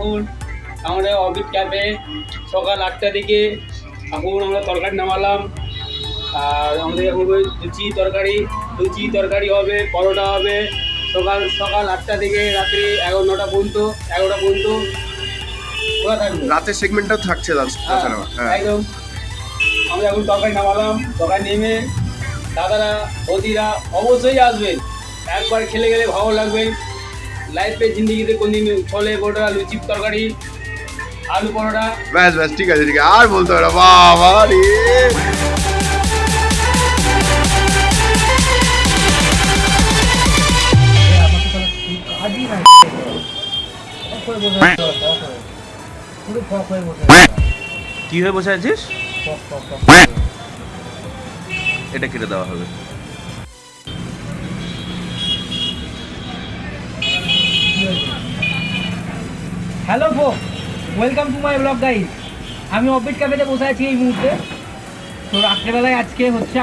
এখন আমাদের office cafe সকাল 8টার দিকে এখন আমরা তরকারি নামালাম। আর আমাদের এখন লুচি তরকারি হবে, পরোটা হবে সকাল সকাল 8টা থেকে রাত্রি 11টা পর্যন্ত 11টা পর্যন্ত খোলা থাকবে। রাতের সেগমেন্টটাও থাকছে তাছাড়া। হ্যাঁ একদম। আমরা এখন তরকারি নামালাম, তরকারি নেমে দাদারা বৌদিরা অবশ্যই আসবেন, একবার খেলে গেলে ভালো লাগবে। লাইফে জিন্দিগিতে কোনদিন ছোলে পরোটা, লুচি তরকারি, আলু পরোটা। ব্যাস ব্যাস, ঠিক আছে আর বলতে হবে না। বাবা রে, কি হয়ে বসে আছিস? এটা কেটে দেওয়া হবে। Hello folk, welcome to my blog guys. আমি অফিস ক্যাফেতে বসে আছি এই মুহূর্তে। তো রাত্রেবেলায় আজকে হচ্ছে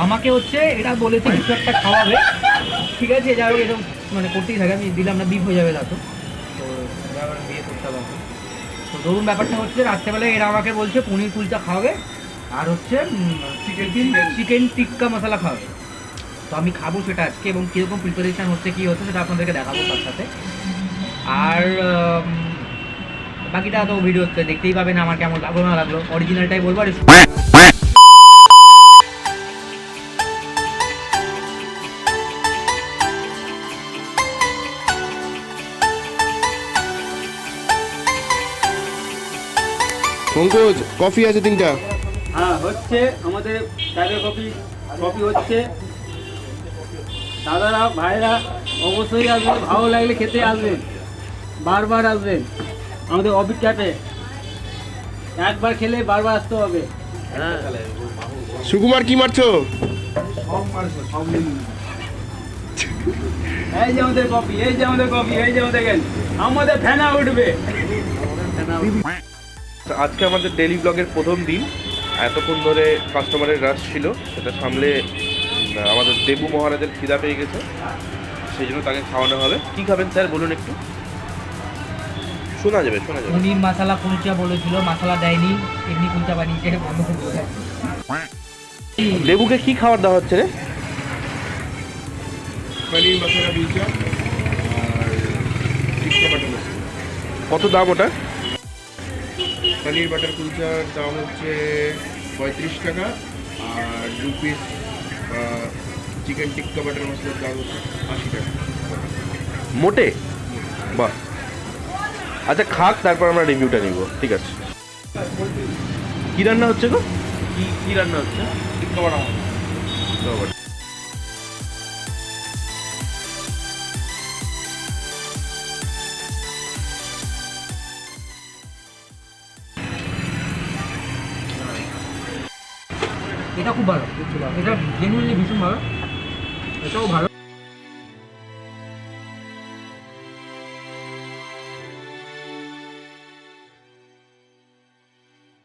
আমাকে হচ্ছে এটা বলেছে কিছু একটা খাওয়াবে, ঠিক আছে? যাই হোক, এরকম মানে করতেই থাকে, আমি দিলাম না, বিপ হয়ে যাবে তা তো বিয়ে করতে হবে। তো ধরুন ব্যাপারটা হচ্ছে রাত্রেবেলায় এরা আমাকে বলছে পনির কুলচা খাওয়াবে আর হচ্ছে চিকেন টিক্কা মশলা খাওয়াবে। তো আমি খাবো সেটা আজকে, এবং কীরকম প্রিপারেশান হচ্ছে কী হচ্ছে সেটা আপনাদেরকে দেখাবো তার সাথে। আর বাকিটা তো ভিডিওতে দেখতেই পাবেন আমার কেমন লাগলো না লাগলো, অরিজিনালটাই বলবো। আর পঙ্কজ কফি আছে 3টা। হ্যাঁ হচ্ছে আমাদের চায়ের কফি হচ্ছে। দাদারা ভাইরা অবশ্যই আসবেন, ভালো লাগলে খেতে আসবেন, বারবার আসবেন আমাদের অফিস ক্যাফে। একবার খেলে বারবার আসতে হবে। সুকুমার কি মারছো? এই যে আমাদের কফি, এই যে আমাদের দেখেন, আমাদের ফ্যানা উঠবে। আজকে আমাদের ডেইলি ব্লগের প্রথম দিন। এতক্ষণ ধরে কাস্টমারের রাশ ছিল, সেটা সামলে আমাদের দেবু মহারাজের খিদা পেয়ে গেছে, সেই জন্য তাকে খাওয়ানো হবে। কি খাবেন স্যার বলুন একটু? শোনা যাবে। পনির মশলা কুলচা বলেছিল, মশলা দেয়নি, এমনি কুলচা বানিয়েছে, বন্ধ করে দিয়েছে। দেবুকে কি খাবার দেওয়া হচ্ছে রে? পনির মশলা কুলচা আর টিক্কা বাটার মশলা। কত দাম ওটা? পনির বাটার কুলচার দাম হচ্ছে 35 টাকা, আর 2 পিস চিকেন টিক্কা বাটার মশলার দাম হচ্ছে 80 টাকা। মোটে? বাহ, আচ্ছা খাক, তারপর আমরা রিভিউটা নিব, ঠিক আছে? কি রান্না হচ্ছে গো? কি রান্না হচ্ছে? টিক্কা বাটা মশলা। এটা খুব ভালো, এটা জেনুইনলি ভীষণ ভালো, এটাও ভালো।